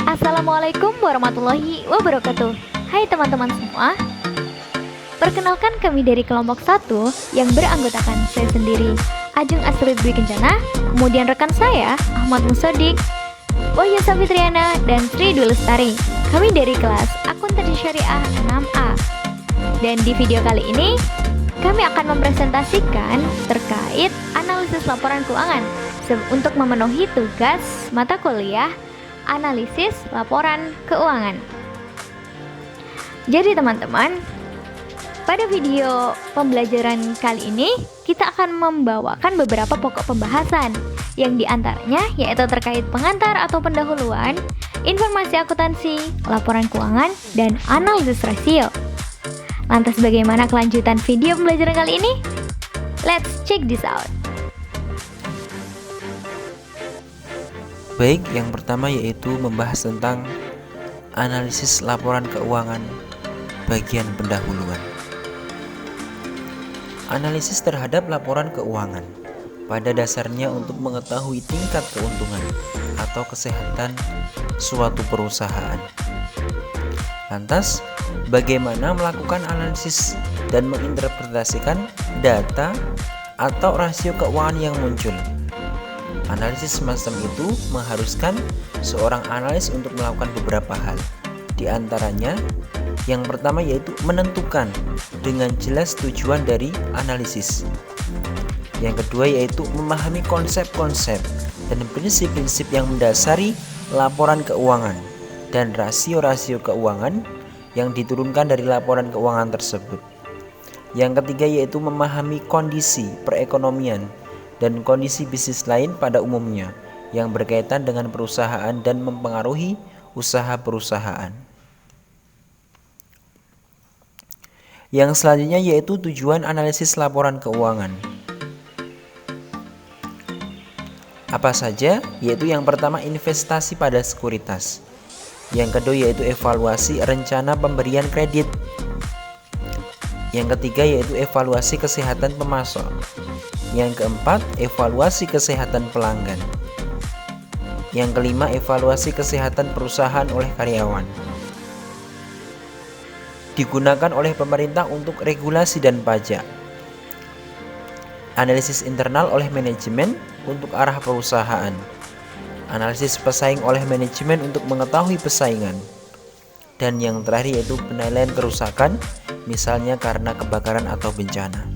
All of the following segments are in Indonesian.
Assalamualaikum warahmatullahi wabarakatuh. Hai teman-teman semua. Perkenalkan, kami dari kelompok 1 yang beranggotakan saya sendiri, Ajeng Astrid Dwi Kencana, kemudian rekan saya Ahmad Musodik, Wahyu Safitriana, dan Sri Dwi Lestari. Kami dari kelas Akuntansi Syariah 6A. Dan di video kali ini kami akan mempresentasikan terkait analisis laporan keuangan untuk memenuhi tugas mata kuliah analisis laporan keuangan. Jadi teman-teman, pada video pembelajaran kali ini kita akan membawakan beberapa pokok pembahasan yang diantaranya yaitu terkait pengantar atau pendahuluan, informasi akuntansi, laporan keuangan, dan analisis rasio. Lantas bagaimana kelanjutan video pembelajaran kali ini? Let's check this out. Baik, yang pertama yaitu membahas tentang analisis laporan keuangan bagian pendahuluan. Analisis terhadap laporan keuangan pada dasarnya untuk mengetahui tingkat keuntungan atau kesehatan suatu perusahaan. Lantas, bagaimana melakukan analisis dan menginterpretasikan data atau rasio keuangan yang muncul? Analisis semacam itu mengharuskan seorang analis untuk melakukan beberapa hal. Di antaranya, yang pertama yaitu menentukan dengan jelas tujuan dari analisis. Yang kedua yaitu memahami konsep-konsep dan prinsip-prinsip yang mendasari laporan keuangan dan rasio-rasio keuangan yang diturunkan dari laporan keuangan tersebut. Yang ketiga yaitu memahami kondisi perekonomian dan kondisi bisnis lain pada umumnya yang berkaitan dengan perusahaan dan mempengaruhi usaha perusahaan. Yang selanjutnya yaitu tujuan analisis laporan keuangan. Apa saja? Yaitu yang pertama investasi pada sekuritas. Yang kedua yaitu evaluasi rencana pemberian kredit. Yang ketiga yaitu evaluasi kesehatan pemasok. Yang keempat, evaluasi kesehatan pelanggan. Yang kelima, evaluasi kesehatan perusahaan oleh karyawan. Digunakan oleh pemerintah untuk regulasi dan pajak. Analisis internal oleh manajemen untuk arah perusahaan. Analisis pesaing oleh manajemen untuk mengetahui pesaingan. Dan yang terakhir yaitu penilaian kerusakan, misalnya karena kebakaran atau bencana.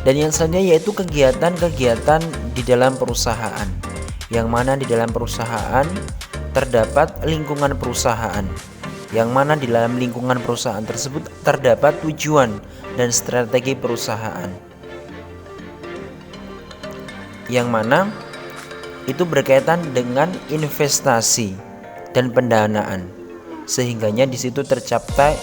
Dan yang selanjutnya yaitu kegiatan-kegiatan di dalam perusahaan, yang mana di dalam perusahaan terdapat lingkungan perusahaan, yang mana di dalam lingkungan perusahaan tersebut terdapat tujuan dan strategi perusahaan, yang mana itu berkaitan dengan investasi dan pendanaan, sehingganya di situ tercapai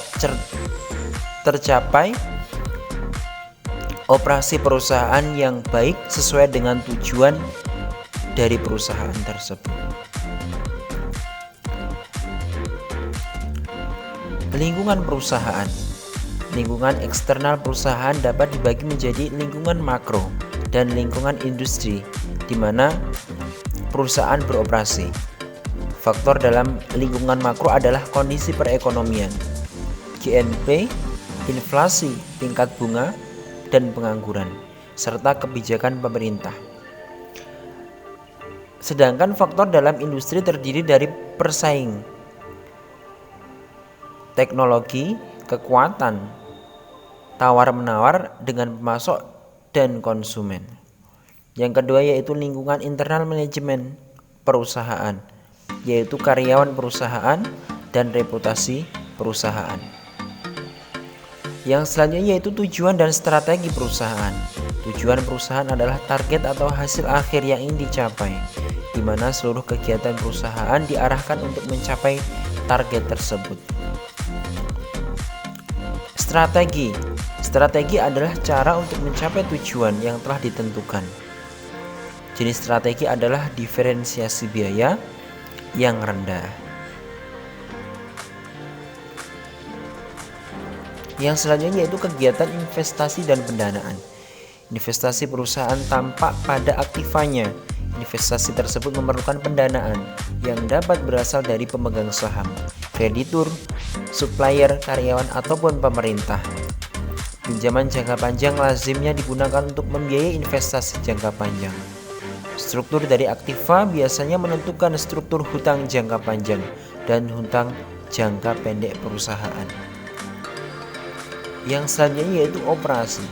operasi perusahaan yang baik sesuai dengan tujuan dari perusahaan tersebut. Lingkungan perusahaan. Lingkungan eksternal perusahaan dapat dibagi menjadi lingkungan makro dan lingkungan industri di mana perusahaan beroperasi. Faktor dalam lingkungan makro adalah kondisi perekonomian, GNP, inflasi, tingkat bunga, dan pengangguran, serta kebijakan pemerintah. Sedangkan faktor dalam industri terdiri dari persaing, teknologi, kekuatan, tawar-menawar dengan pemasok dan konsumen. Yang kedua yaitu lingkungan internal manajemen perusahaan, yaitu karyawan perusahaan dan reputasi perusahaan. Yang selanjutnya yaitu tujuan dan strategi perusahaan. Tujuan perusahaan adalah target atau hasil akhir yang ingin dicapai, di mana seluruh kegiatan perusahaan diarahkan untuk mencapai target tersebut. Strategi. Strategi adalah cara untuk mencapai tujuan yang telah ditentukan. Jenis strategi adalah diferensiasi biaya yang rendah. Yang selanjutnya yaitu kegiatan investasi dan pendanaan. Investasi perusahaan tampak pada aktivanya Investasi tersebut memerlukan pendanaan yang dapat berasal dari pemegang saham, kreditur, supplier, karyawan, ataupun pemerintah. Pinjaman jangka panjang lazimnya digunakan untuk membiayai investasi jangka panjang. Struktur dari aktiva biasanya menentukan struktur hutang jangka panjang dan hutang jangka pendek perusahaan. Yang selanjutnya yaitu operasi.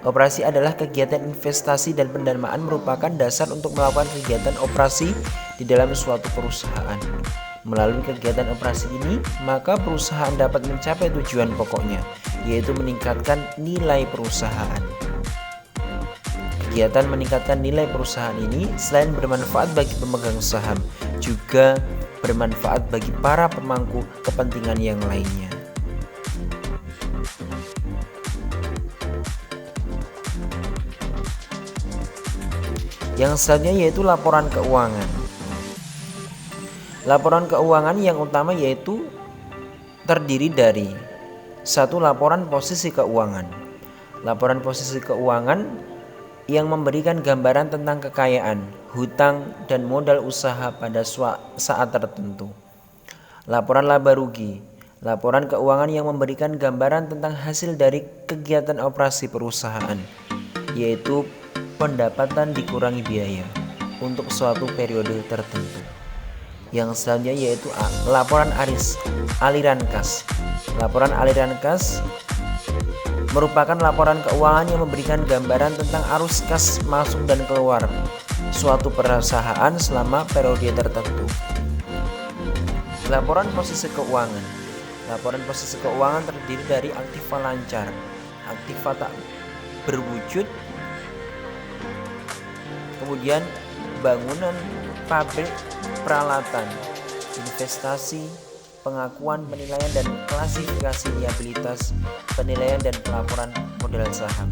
Operasi adalah kegiatan investasi dan pendanaan merupakan dasar untuk melakukan kegiatan operasi di dalam suatu perusahaan. Melalui kegiatan operasi ini, maka perusahaan dapat mencapai tujuan pokoknya, yaitu meningkatkan nilai perusahaan. Kegiatan meningkatkan nilai perusahaan ini selain bermanfaat bagi pemegang saham, juga bermanfaat bagi para pemangku kepentingan yang lainnya. Yang selanjutnya yaitu laporan keuangan. Laporan keuangan yang utama yaitu terdiri dari satu, laporan posisi keuangan. Laporan posisi keuangan yang memberikan gambaran tentang kekayaan, hutang, dan modal usaha pada saat tertentu. Laporan laba rugi. Laporan keuangan yang memberikan gambaran tentang hasil dari kegiatan operasi perusahaan, yaitu pendapatan dikurangi biaya untuk suatu periode tertentu. Yang selanjutnya yaitu laporan aliran kas. Laporan aliran kas merupakan laporan keuangan yang memberikan gambaran tentang arus kas masuk dan keluar suatu perusahaan selama periode tertentu. Laporan posisi keuangan. Laporan posisi keuangan terdiri dari aktiva lancar, aktiva tak berwujud, kemudian bangunan, pabrik, peralatan, investasi, pengakuan, penilaian, dan klasifikasi liabilitas, penilaian dan pelaporan modal saham.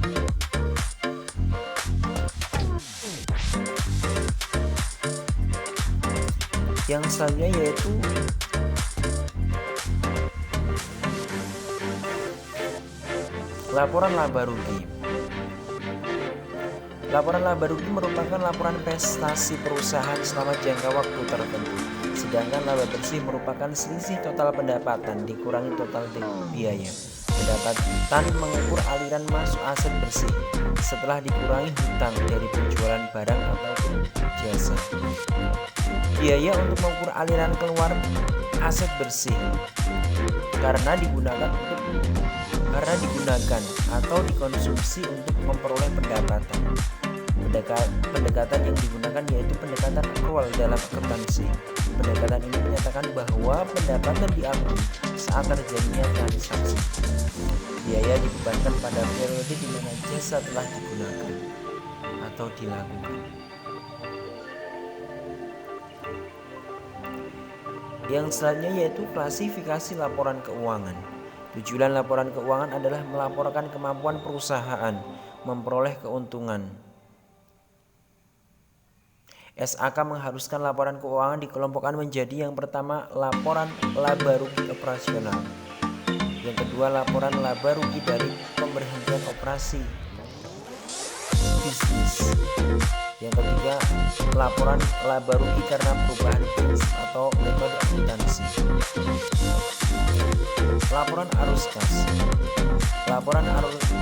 Yang selanjutnya yaitu laporan laba rugi. Laporan laba rugi merupakan laporan prestasi perusahaan selama jangka waktu tertentu, sedangkan laba bersih merupakan selisih total pendapatan dikurangi total biaya. Pendapatan mengukur aliran masuk aset bersih setelah dikurangi hutang dari penjualan barang ataupun jasa. Biaya untuk mengukur aliran keluar aset bersih karena digunakan atau dikonsumsi untuk memperoleh pendapatan. Pendekatan yang digunakan yaitu pendekatan akrual dalam akuntansi. Pendekatan ini menyatakan bahwa pendapatan diakui saat terjadinya transaksi. Biaya dibebankan pada periode di mana jasa telah digunakan atau dilakukan. Yang selanjutnya yaitu klasifikasi laporan keuangan. Tujuan laporan keuangan adalah melaporkan kemampuan perusahaan memperoleh keuntungan. SAK mengharuskan laporan keuangan dikelompokkan menjadi yang pertama laporan laba rugi operasional, yang kedua laporan laba rugi dari pemberhentian operasi bisnis, yang ketiga laporan laba rugi karena perubahan prinsip atau metode akuntansi. Laporan arus kas. Laporan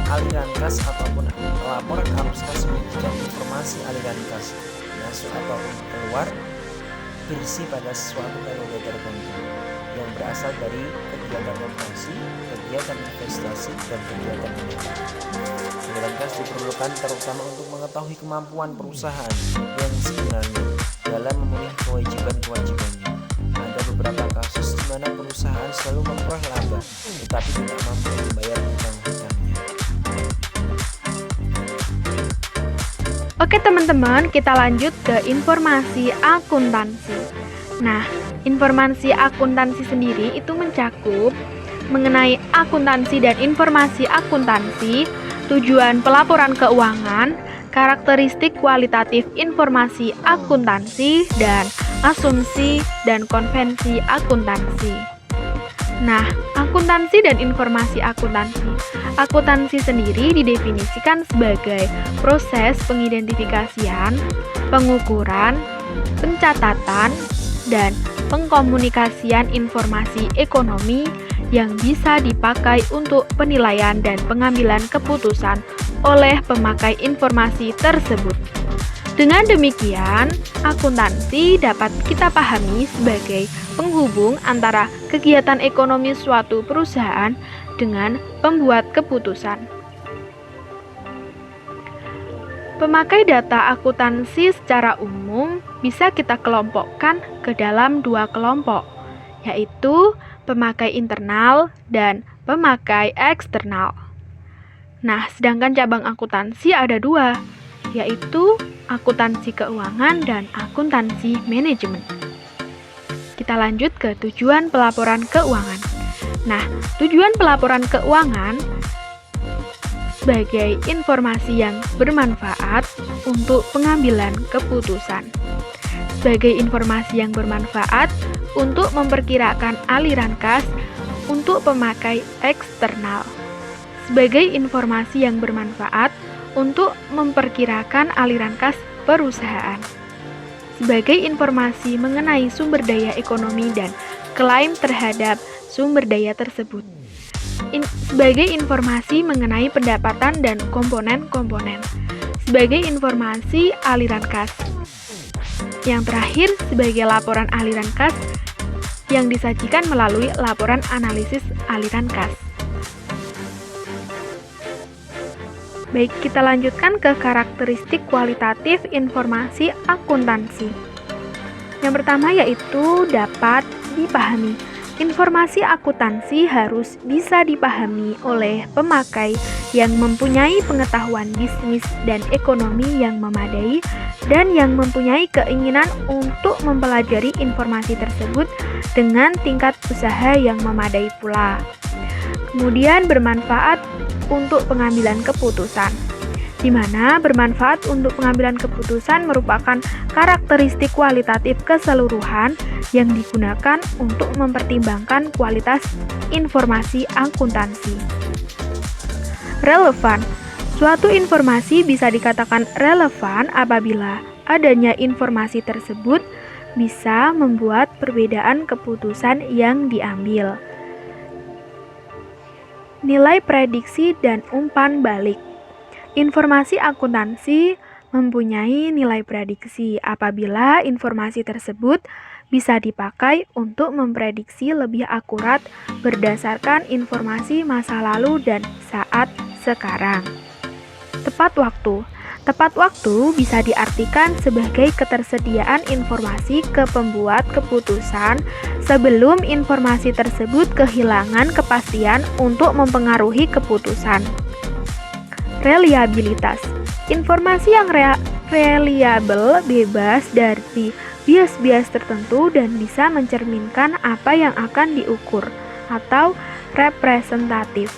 aliran kas ataupun laporan arus kas menunjukkan informasi aliran kas masuk atau keluar bersih pada suatu periode tertentu yang berasal dari kegiatan operasi, kegiatan investasi, dan kegiatan pendanaan. Aliran kas diperlukan terutama untuk mengetahui kemampuan perusahaan yang sebenarnya dalam memenuhi kewajiban-kewajibannya. Ada beberapa kasus di mana perusahaan selalu memperoleh laba tetapi tidak mampu membayar hutang-hutangnya. Oke teman-teman, kita lanjut ke informasi akuntansi. Nah, informasi akuntansi sendiri itu mencakup mengenai akuntansi dan informasi akuntansi, tujuan pelaporan keuangan, karakteristik kualitatif informasi akuntansi, dan asumsi dan konvensi akuntansi. Nah, akuntansi dan informasi akuntansi Akuntansi sendiri didefinisikan sebagai proses pengidentifikasian, pengukuran, pencatatan, dan pengkomunikasian informasi ekonomi yang bisa dipakai untuk penilaian dan pengambilan keputusan oleh pemakai informasi tersebut. Dengan demikian, akuntansi dapat kita pahami sebagai penghubung antara kegiatan ekonomi suatu perusahaan dengan pembuat keputusan. Pemakai data akuntansi secara umum bisa kita kelompokkan ke dalam dua kelompok, yaitu pemakai internal dan pemakai eksternal. Nah, sedangkan cabang akuntansi ada dua, yaitu akuntansi keuangan dan akuntansi manajemen. Kita lanjut ke tujuan pelaporan keuangan. Nah, tujuan pelaporan keuangan sebagai informasi yang bermanfaat untuk pengambilan keputusan. Sebagai informasi yang bermanfaat untuk memperkirakan aliran kas untuk pemakai eksternal. Sebagai informasi yang bermanfaat untuk memperkirakan aliran kas perusahaan. Sebagai informasi mengenai sumber daya ekonomi dan klaim terhadap sumber daya tersebut. Sebagai informasi mengenai pendapatan dan komponen-komponen. Sebagai informasi aliran kas. Yang terakhir, sebagai laporan aliran kas yang disajikan melalui laporan analisis aliran kas. Baik, kita lanjutkan ke karakteristik kualitatif informasi akuntansi. Yang pertama yaitu dapat dipahami. Informasi akuntansi harus bisa dipahami oleh pemakai yang mempunyai pengetahuan bisnis dan ekonomi yang memadai dan yang mempunyai keinginan untuk mempelajari informasi tersebut dengan tingkat usaha yang memadai pula. Kemudian bermanfaat untuk pengambilan keputusan, di mana bermanfaat untuk pengambilan keputusan merupakan karakteristik kualitatif keseluruhan yang digunakan untuk mempertimbangkan kualitas informasi akuntansi. Relevan. Suatu informasi bisa dikatakan relevan apabila adanya informasi tersebut bisa membuat perbedaan keputusan yang diambil. Nilai prediksi dan umpan balik. Informasi akuntansi mempunyai nilai prediksi apabila informasi tersebut bisa dipakai untuk memprediksi lebih akurat berdasarkan informasi masa lalu dan saat sekarang. Tepat waktu. Tepat waktu bisa diartikan sebagai ketersediaan informasi ke pembuat keputusan sebelum informasi tersebut kehilangan kepastian untuk mempengaruhi keputusan. Reliabilitas. Informasi yang reliable bebas dari bias-bias tertentu dan bisa mencerminkan apa yang akan diukur atau representatif.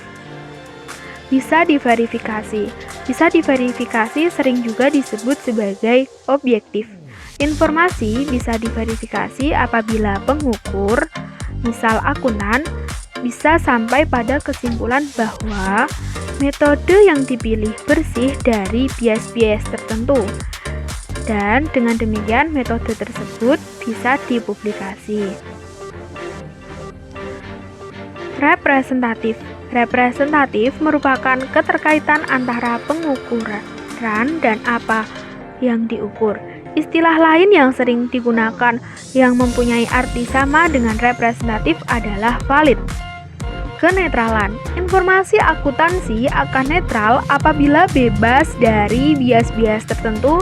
Bisa diverifikasi. Bisa diverifikasi sering juga disebut sebagai objektif. Informasi bisa diverifikasi apabila pengukur, misal akuntan, bisa sampai pada kesimpulan bahwa metode yang dipilih bersih dari bias-bias tertentu. Dan dengan demikian metode tersebut bisa dipublikasi. Representatif. Representatif merupakan keterkaitan antara pengukuran dan apa yang diukur. Istilah lain yang sering digunakan yang mempunyai arti sama dengan representatif adalah valid. Kenetralan. Informasi akuntansi akan netral apabila bebas dari bias-bias tertentu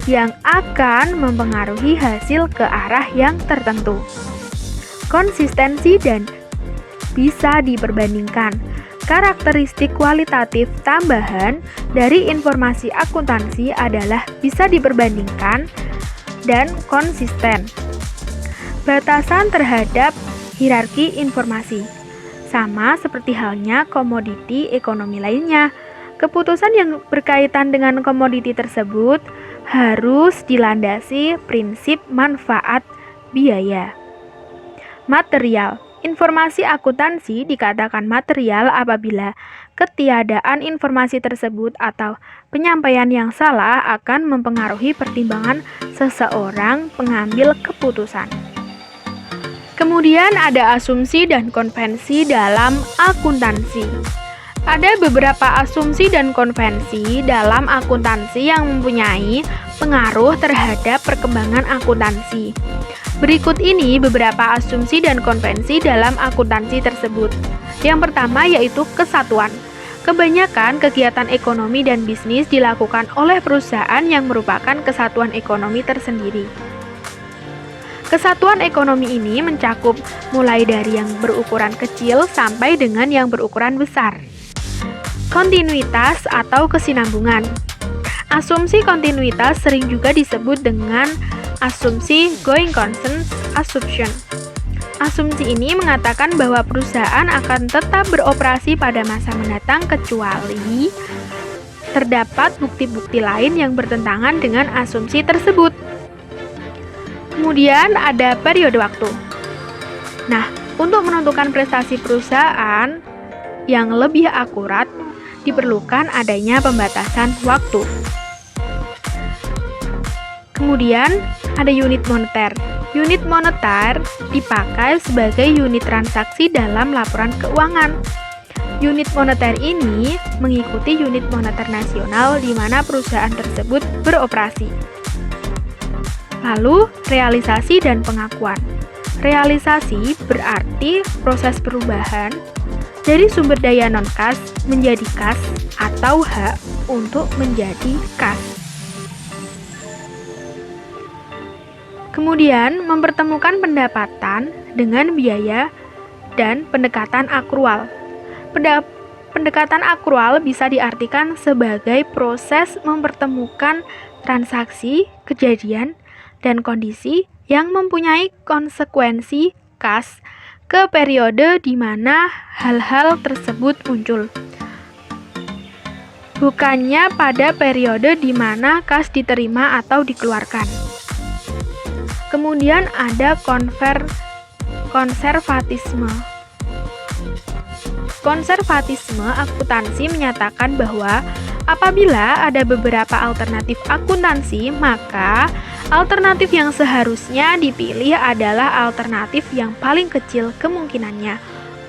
yang akan mempengaruhi hasil ke arah yang tertentu. Konsistensi dan bisa diperbandingkan. Karakteristik kualitatif tambahan dari informasi akuntansi adalah bisa diperbandingkan dan konsisten. Batasan terhadap hierarki informasi. Sama seperti halnya komoditi ekonomi lainnya. Keputusan yang berkaitan dengan komoditi tersebut harus dilandasi prinsip manfaat biaya. Material. Informasi akuntansi dikatakan material apabila ketiadaan informasi tersebut atau penyampaian yang salah akan mempengaruhi pertimbangan seseorang pengambil keputusan. Kemudian ada asumsi dan konvensi dalam akuntansi. Ada beberapa asumsi dan konvensi dalam akuntansi yang mempunyai pengaruh terhadap perkembangan akuntansi. Berikut ini beberapa asumsi dan konvensi dalam akuntansi tersebut. Yang pertama yaitu kesatuan. Kebanyakan kegiatan ekonomi dan bisnis dilakukan oleh perusahaan yang merupakan kesatuan ekonomi tersendiri. Kesatuan ekonomi ini mencakup mulai dari yang berukuran kecil sampai dengan yang berukuran besar. Kontinuitas atau kesinambungan. Asumsi kontinuitas sering juga disebut dengan asumsi going concern assumption. Asumsi ini mengatakan bahwa perusahaan akan tetap beroperasi pada masa mendatang kecuali terdapat bukti-bukti lain yang bertentangan dengan asumsi tersebut. Kemudian ada periode waktu. Nah, untuk menentukan prestasi perusahaan yang lebih akurat, diperlukan adanya pembatasan waktu. Kemudian ada unit moneter. Unit moneter dipakai sebagai unit transaksi dalam laporan keuangan. Unit moneter ini mengikuti unit moneter nasional di mana perusahaan tersebut beroperasi. Lalu, realisasi dan pengakuan. Realisasi berarti proses perubahan dari sumber daya non-kas menjadi kas atau hak untuk menjadi kas. Kemudian, mempertemukan pendapatan dengan biaya dan pendekatan akrual. Pendekatan akrual bisa diartikan sebagai proses mempertemukan transaksi, kejadian, dan kondisi yang mempunyai konsekuensi kas ke periode di mana hal-hal tersebut muncul. Bukannya pada periode di mana kas diterima atau dikeluarkan. Kemudian ada konservatisme. Konservatisme akuntansi menyatakan bahwa apabila ada beberapa alternatif akuntansi, maka alternatif yang seharusnya dipilih adalah alternatif yang paling kecil kemungkinannya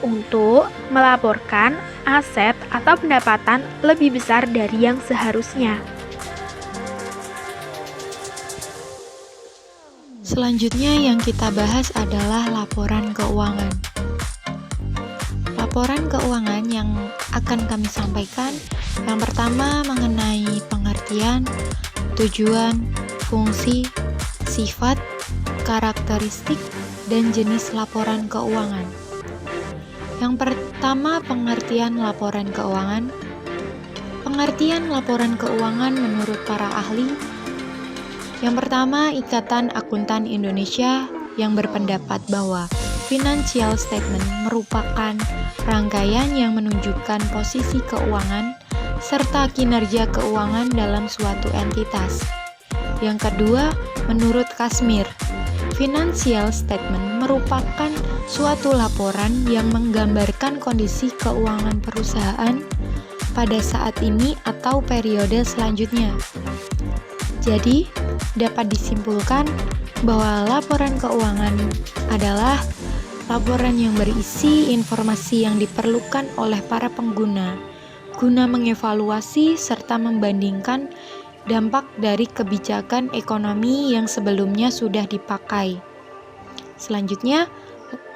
untuk melaporkan aset atau pendapatan lebih besar dari yang seharusnya. Selanjutnya yang kita bahas adalah laporan keuangan. Laporan keuangan yang akan kami sampaikan yang pertama mengenai pengertian, tujuan, fungsi, sifat, karakteristik, dan jenis laporan keuangan. Yang pertama, pengertian laporan keuangan. Pengertian laporan keuangan menurut para ahli. Yang pertama, Ikatan Akuntan Indonesia yang berpendapat bahwa financial statement merupakan rangkaian yang menunjukkan posisi keuangan serta kinerja keuangan dalam suatu entitas. Yang kedua, menurut Kashmir, financial statement merupakan suatu laporan yang menggambarkan kondisi keuangan perusahaan pada saat ini atau periode selanjutnya. Jadi, dapat disimpulkan bahwa laporan keuangan adalah laporan yang berisi informasi yang diperlukan oleh para pengguna guna mengevaluasi serta membandingkan dampak dari kebijakan ekonomi yang sebelumnya sudah dipakai. Selanjutnya,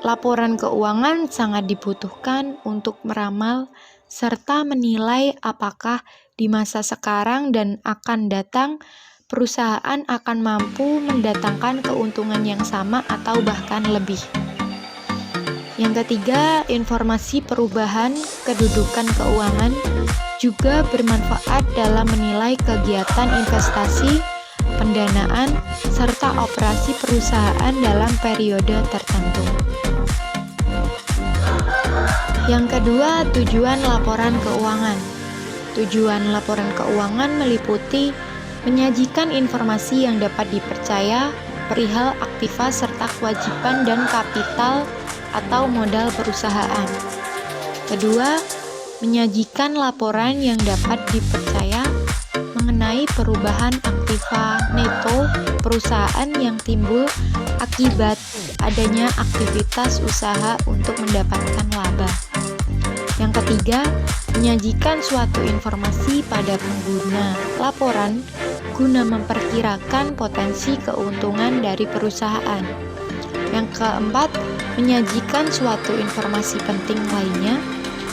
laporan keuangan sangat dibutuhkan untuk meramal serta menilai apakah di masa sekarang dan akan datang perusahaan akan mampu mendatangkan keuntungan yang sama atau bahkan lebih. Yang ketiga, informasi perubahan kedudukan keuangan juga bermanfaat dalam menilai kegiatan investasi, pendanaan, serta operasi perusahaan dalam periode tertentu. Yang kedua, tujuan laporan keuangan. Tujuan laporan keuangan meliputi menyajikan informasi yang dapat dipercaya perihal aktiva serta kewajiban dan kapital atau modal perusahaan. Kedua, menyajikan laporan yang dapat dipercaya mengenai perubahan aktiva neto perusahaan yang timbul akibat adanya aktivitas usaha untuk mendapatkan laba. Yang ketiga, menyajikan suatu informasi pada pengguna laporan guna memperkirakan potensi keuntungan dari perusahaan. Yang keempat, menyajikan suatu informasi penting lainnya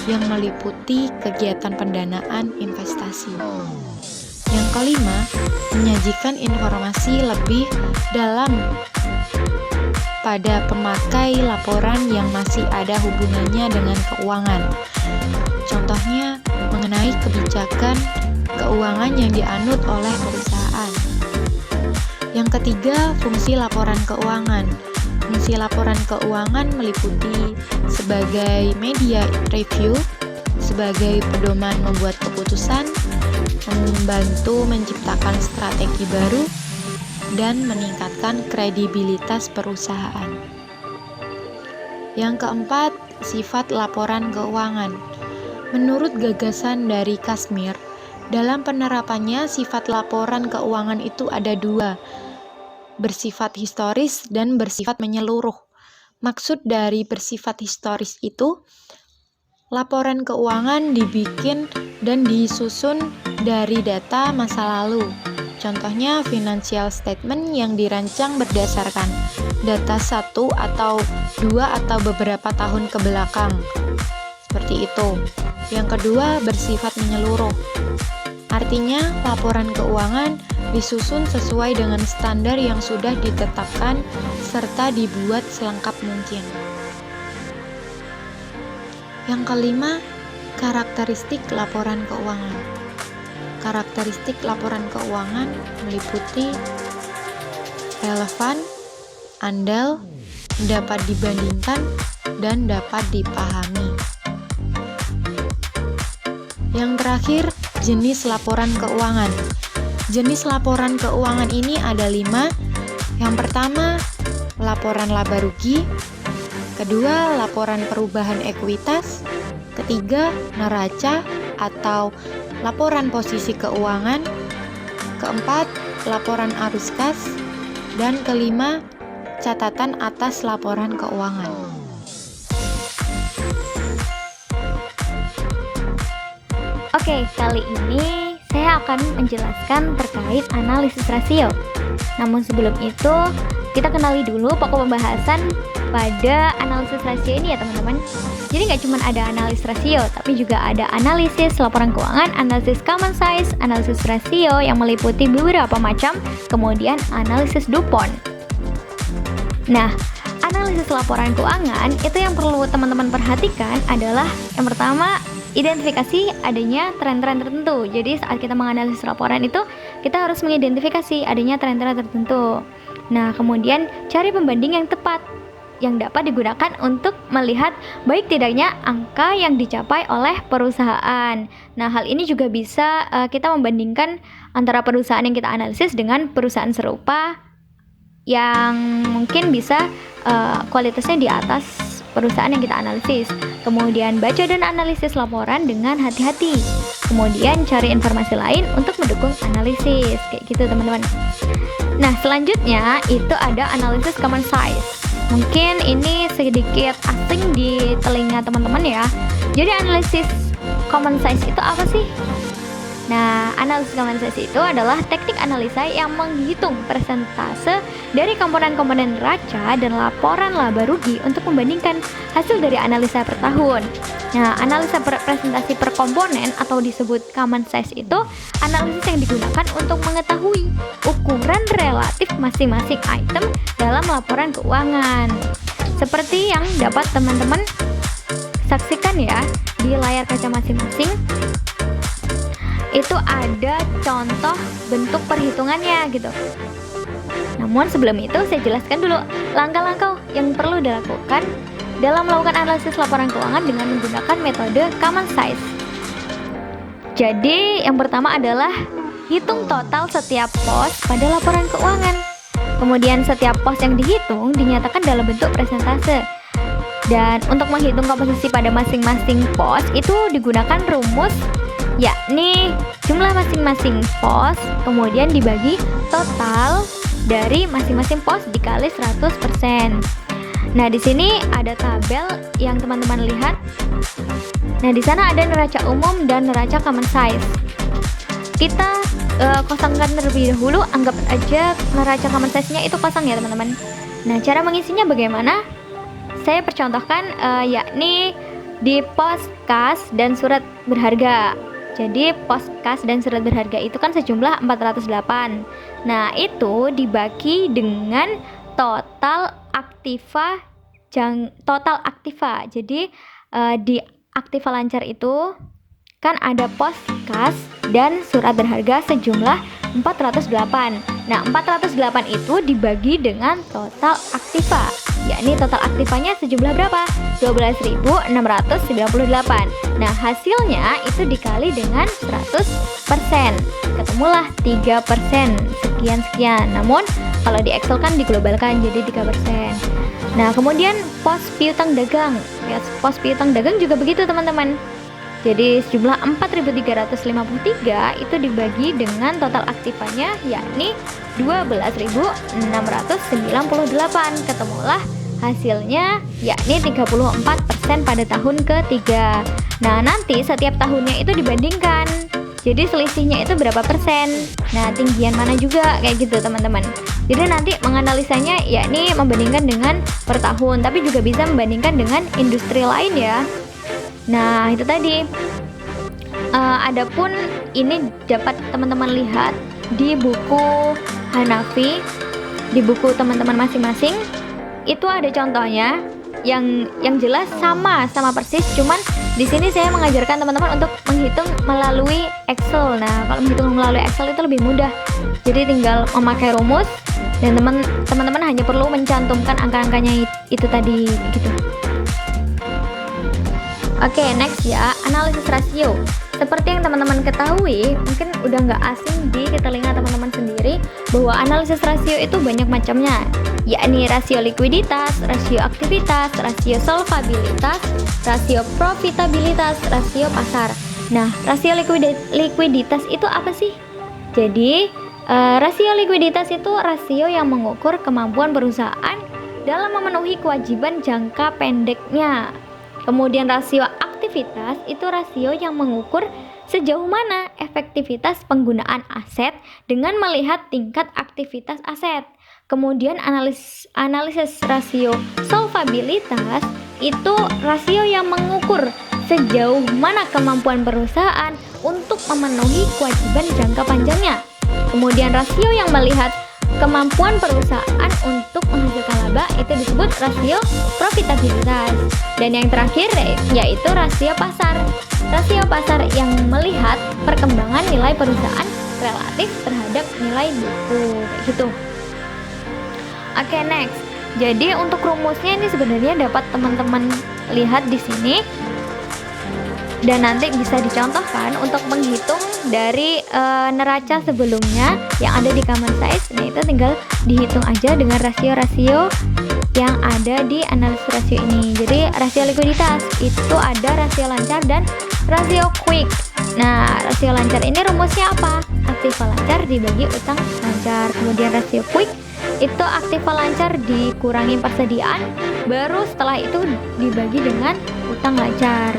yang meliputi kegiatan pendanaan investasi. Yang kelima, menyajikan informasi lebih dalam pada pemakai laporan yang masih ada hubungannya dengan keuangan. Contohnya, mengenai kebijakan keuangan yang dianut oleh perusahaan. Yang ketiga, fungsi laporan keuangan. Fungsi laporan keuangan meliputi sebagai media review, sebagai pedoman membuat keputusan, membantu menciptakan strategi baru, dan meningkatkan kredibilitas perusahaan. Yang keempat, sifat laporan keuangan. Menurut gagasan dari Kashmir, dalam penerapannya sifat laporan keuangan itu ada dua, bersifat historis dan bersifat menyeluruh. Maksud dari bersifat historis itu, laporan keuangan dibikin dan disusun dari data masa lalu. Contohnya financial statement yang dirancang berdasarkan data 1 atau 2 atau beberapa tahun ke belakang. Seperti itu. Yang kedua, bersifat menyeluruh. Artinya, laporan keuangan disusun sesuai dengan standar yang sudah ditetapkan serta dibuat selengkap mungkin. Yang kelima, karakteristik laporan keuangan. Karakteristik laporan keuangan meliputi relevan, andal, dapat dibandingkan, dan dapat dipahami. Yang terakhir, jenis laporan keuangan. Jenis laporan keuangan ini ada 5. Yang pertama, laporan laba rugi. Kedua, laporan perubahan ekuitas. Ketiga, neraca atau laporan posisi keuangan. Keempat, laporan arus kas. Dan kelima, catatan atas laporan keuangan. Oke, kali ini saya akan menjelaskan terkait analisis rasio. Namun sebelum itu, kita kenali dulu pokok pembahasan pada analisis rasio ini ya teman-teman. Jadi nggak cuma ada analisis rasio, tapi juga ada analisis laporan keuangan, analisis common size, analisis rasio yang meliputi beberapa macam, kemudian analisis DuPont. Nah, analisis laporan keuangan itu yang perlu teman-teman perhatikan adalah yang pertama, identifikasi adanya tren-tren tertentu. Jadi saat kita menganalisis laporan itu, kita harus mengidentifikasi adanya tren-tren tertentu. Nah, kemudian cari pembanding yang tepat yang dapat digunakan untuk melihat baik tidaknya angka yang dicapai oleh perusahaan. Nah, hal ini juga bisa kita membandingkan antara perusahaan yang kita analisis dengan perusahaan serupa yang mungkin bisa kualitasnya di atas perusahaan yang kita analisis. Kemudian baca dan analisis laporan dengan hati-hati. Kemudian cari informasi lain untuk mendukung analisis. Kayak gitu teman-teman. Nah, selanjutnya itu ada analisis common size. Mungkin ini sedikit asing di telinga teman-teman ya. Jadi analisis common size itu apa sih? Nah, analisis common size itu adalah teknik analisa yang menghitung persentase dari komponen-komponen neraca dan laporan laba rugi untuk membandingkan hasil dari analisa per tahun. Nah, analisa presentasi per komponen atau disebut common size itu analisis yang digunakan untuk mengetahui ukuran relatif masing-masing item dalam laporan keuangan. Seperti yang dapat teman-teman saksikan ya di layar kaca masing-masing. Itu ada contoh bentuk perhitungannya gitu. Namun sebelum itu saya jelaskan dulu langkah-langkah yang perlu dilakukan dalam melakukan analisis laporan keuangan dengan menggunakan metode common size. Jadi yang pertama adalah hitung total setiap pos pada laporan keuangan. Kemudian setiap pos yang dihitung dinyatakan dalam bentuk persentase. Dan untuk menghitung komposisi pada masing-masing pos itu digunakan rumus, yakni jumlah masing-masing pos kemudian dibagi total dari masing-masing pos dikali 100%. Nah, di sini ada tabel yang teman-teman lihat. Nah, di sana ada neraca umum dan neraca common size. Kita kosongkan terlebih dahulu, anggap aja neraca common size-nya itu kosong ya, teman-teman. Nah, cara mengisinya bagaimana? Saya percontohkan yakni di pos kas dan surat berharga. Jadi pos kas dan surat berharga itu kan sejumlah 408. Nah, itu dibagi dengan total aktiva. Jadi di aktiva lancar itu kan ada pos kas dan surat berharga sejumlah 408. Nah, 408 itu dibagi dengan total aktiva, yakni total aktivanya sejumlah berapa? 12.698. Nah, hasilnya itu dikali dengan 100%. Ketemulah 3%, sekian-sekian. Namun, kalau di Excel kan diglobalkan jadi 3%. Nah, kemudian pos piutang dagang. Ya, pos piutang dagang juga begitu, teman-teman. Jadi sejumlah 4.353 itu dibagi dengan total aktivanya yakni 12.698. Ketemulah hasilnya yakni 34% pada tahun ketiga. Nah, nanti setiap tahunnya itu dibandingkan. Jadi selisihnya itu berapa persen. Nah, tinggian mana juga kayak gitu, teman-teman. Jadi nanti menganalisanya yakni membandingkan dengan per tahun, tapi juga bisa membandingkan dengan industri lain ya. Nah, itu tadi. Adapun ini dapat teman-teman lihat di buku Hanafi, di buku teman-teman masing-masing. Itu ada contohnya yang jelas sama persis, cuman di sini saya mengajarkan teman-teman untuk menghitung melalui Excel. Nah, kalau menghitung melalui Excel itu lebih mudah. Jadi tinggal memakai rumus dan teman-teman hanya perlu mencantumkan angka-angkanya itu tadi gitu. Oke, next ya, analisis rasio. Seperti yang teman-teman ketahui, mungkin udah nggak asing di telinga teman-teman sendiri bahwa analisis rasio itu banyak macamnya, yakni rasio likuiditas, rasio aktivitas, rasio solvabilitas, rasio profitabilitas, rasio pasar. Nah, rasio likuiditas itu apa sih? Jadi, rasio likuiditas itu rasio yang mengukur kemampuan perusahaan dalam memenuhi kewajiban jangka pendeknya. Kemudian rasio aktivitas itu rasio yang mengukur sejauh mana efektivitas penggunaan aset dengan melihat tingkat aktivitas aset. Kemudian analisis rasio solvabilitas itu rasio yang mengukur sejauh mana kemampuan perusahaan untuk memenuhi kewajiban jangka panjangnya. Kemudian rasio yang melihat kemampuan perusahaan untuk menghasilkan laba itu disebut rasio profitabilitas. Dan yang terakhir yaitu rasio pasar. Rasio pasar yang melihat perkembangan nilai perusahaan relatif terhadap nilai buku, kayak gitu. Oke, next. Jadi untuk rumusnya ini sebenarnya dapat teman-teman lihat di sini. Dan nanti bisa dicontohkan untuk menghitung dari neraca sebelumnya yang ada di common size. Nah, itu tinggal dihitung aja dengan rasio-rasio yang ada di analisis rasio ini. Jadi rasio likuiditas itu ada rasio lancar dan rasio quick. Nah, rasio lancar ini rumusnya apa? Aktiva lancar dibagi utang lancar. Kemudian rasio quick itu aktiva lancar dikurangi persediaan, baru setelah itu dibagi dengan utang lancar.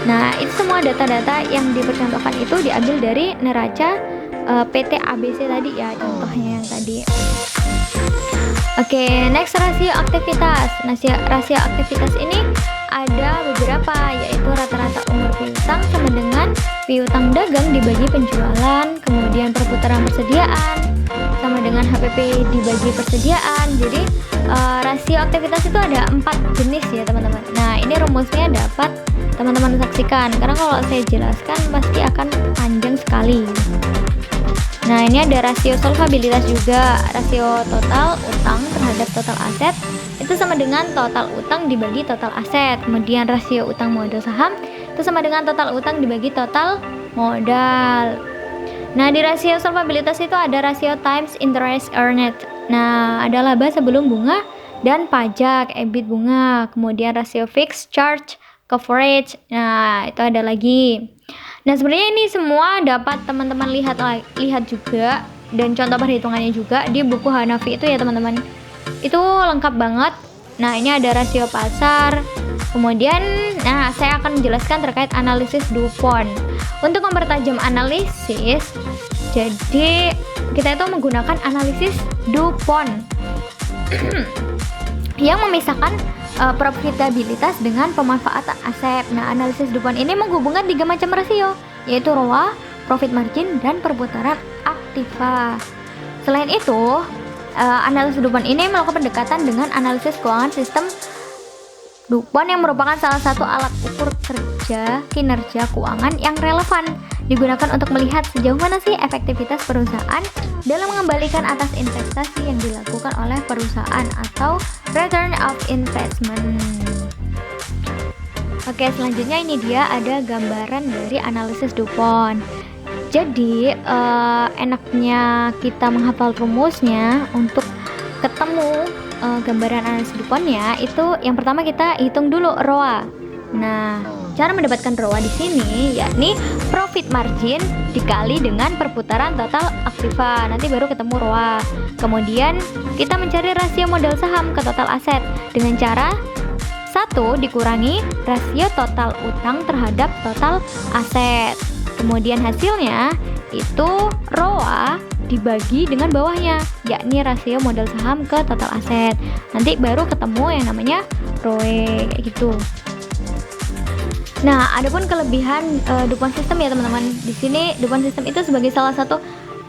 Nah, itu semua data-data yang dipercontohkan itu diambil dari neraca PT ABC tadi ya, contohnya yang tadi. Oke, next rasio aktivitas. Nah, rasio aktivitas ini ada beberapa, yaitu rata-rata umur piutang sama dengan piutang dagang dibagi penjualan, kemudian perputaran persediaan sama dengan HPP dibagi persediaan. Jadi rasio aktivitas itu ada 4 jenis ya, teman-teman. Nah, ini rumusnya dapat teman-teman saksikan, karena kalau saya jelaskan pasti akan panjang sekali. Nah, ini ada rasio solvabilitas juga, rasio total utang terhadap total aset itu sama dengan total utang dibagi total aset. Kemudian rasio utang modal saham itu sama dengan total utang dibagi total modal. Nah, di rasio solvabilitas itu ada rasio times interest earned. Nah, ada laba sebelum bunga dan pajak, EBIT bunga, kemudian rasio fixed charge coverage. Nah, itu ada lagi. Nah, sebenarnya ini semua dapat teman-teman lihat juga, dan contoh perhitungannya juga di buku Hanafi itu ya teman-teman. Itu lengkap banget. Nah, ini ada rasio pasar. Kemudian, saya akan menjelaskan terkait analisis DuPont. Untuk mempertajam analisis, jadi kita itu menggunakan analisis DuPont yang memisahkan profitabilitas dengan pemanfaatan aset. Nah, analisis DuPont ini menghubungkan 3 macam rasio, yaitu ROA, profit margin, dan perputaran aktiva. Selain itu, analisis DuPont ini melakukan pendekatan dengan analisis keuangan sistem DuPont yang merupakan salah satu alat ukur kinerja keuangan yang relevan digunakan untuk melihat sejauh mana sih efektivitas perusahaan dalam mengembalikan atas investasi yang dilakukan oleh perusahaan atau return of investment. Oke, selanjutnya ini dia ada gambaran dari analisis DuPont. Jadi enaknya kita menghafal rumusnya untuk ketemu gambaran analisis DuPont-nya itu yang pertama kita hitung dulu ROA. Nah, cara mendapatkan ROA di sini yakni profit margin dikali dengan perputaran total aktiva. Nanti baru ketemu ROA. Kemudian kita mencari rasio modal saham ke total aset dengan cara 1 dikurangi rasio total utang terhadap total aset. Kemudian hasilnya itu ROA dibagi dengan bawahnya, yakni rasio modal saham ke total aset. Nanti baru ketemu yang namanya ROE kayak gitu. Nah, adapun kelebihan DuPont System ya teman-teman. Di sini DuPont System itu sebagai salah satu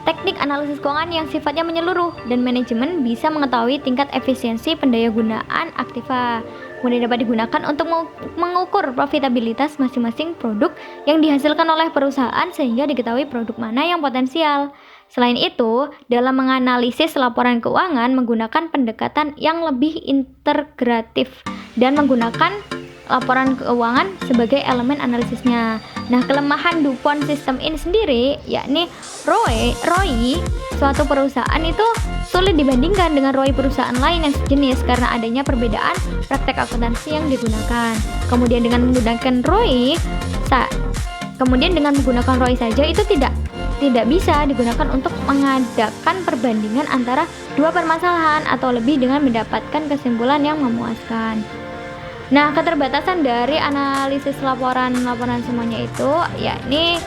teknik analisis keuangan yang sifatnya menyeluruh dan manajemen bisa mengetahui tingkat efisiensi pendayagunaan aktiva. Kemudian dapat digunakan untuk mengukur profitabilitas masing-masing produk yang dihasilkan oleh perusahaan sehingga diketahui produk mana yang potensial. Selain itu, dalam menganalisis laporan keuangan menggunakan pendekatan yang lebih integratif dan menggunakan laporan keuangan sebagai elemen analisisnya. Nah, kelemahan DuPont System ini sendiri yakni ROI suatu perusahaan itu sulit dibandingkan dengan ROI perusahaan lain yang sejenis karena adanya perbedaan praktek akuntansi yang digunakan. Kemudian dengan menggunakan ROI saja itu tidak bisa digunakan untuk mengadakan perbandingan antara dua permasalahan atau lebih dengan mendapatkan kesimpulan yang memuaskan. Nah, keterbatasan dari analisis laporan semuanya itu yakni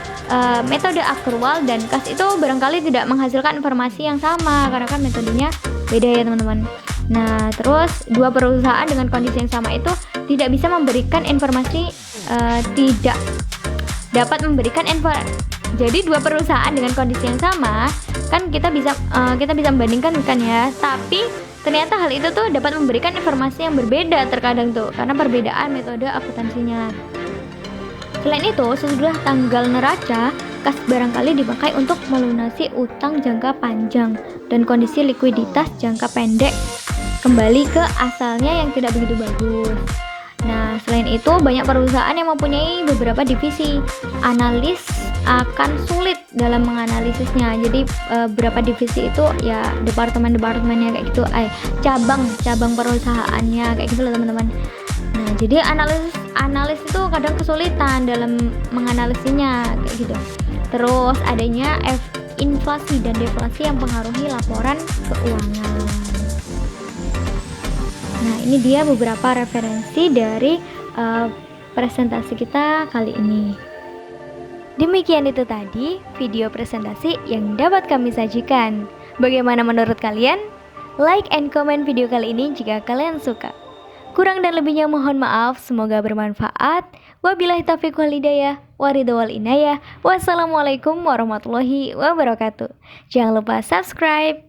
metode akrual dan kas itu barangkali tidak menghasilkan informasi yang sama karena kan metodenya beda ya teman-teman. Nah, terus dua perusahaan dengan kondisi yang sama itu tidak bisa memberikan informasi jadi dua perusahaan dengan kondisi yang sama kan kita bisa membandingkan kan ya, tapi ternyata hal itu tuh dapat memberikan informasi yang berbeda terkadang tuh karena perbedaan metode akuntansinya. Selain itu, sesudah tanggal neraca, kas barangkali dipakai untuk melunasi utang jangka panjang dan kondisi likuiditas jangka pendek kembali ke asalnya yang tidak begitu bagus. Nah, selain itu banyak perusahaan yang mempunyai beberapa divisi. Analis akan sulit dalam menganalisisnya. Jadi beberapa divisi itu ya departemennya kayak gitu, cabang perusahaannya kayak gitu loh teman-teman. Nah, jadi analis itu kadang kesulitan dalam menganalisinya kayak gitu. Terus adanya inflasi dan deflasi yang mempengaruhi laporan keuangan. Nah, ini dia beberapa referensi dari presentasi kita kali ini. Demikian itu tadi video presentasi yang dapat kami sajikan. Bagaimana menurut kalian? Like and comment video kali ini jika kalian suka. Kurang dan lebihnya mohon maaf, semoga bermanfaat. Wabillahi taufiq wal hidayah, waridho wal inayah. Wassalamualaikum warahmatullahi wabarakatuh. Jangan lupa subscribe.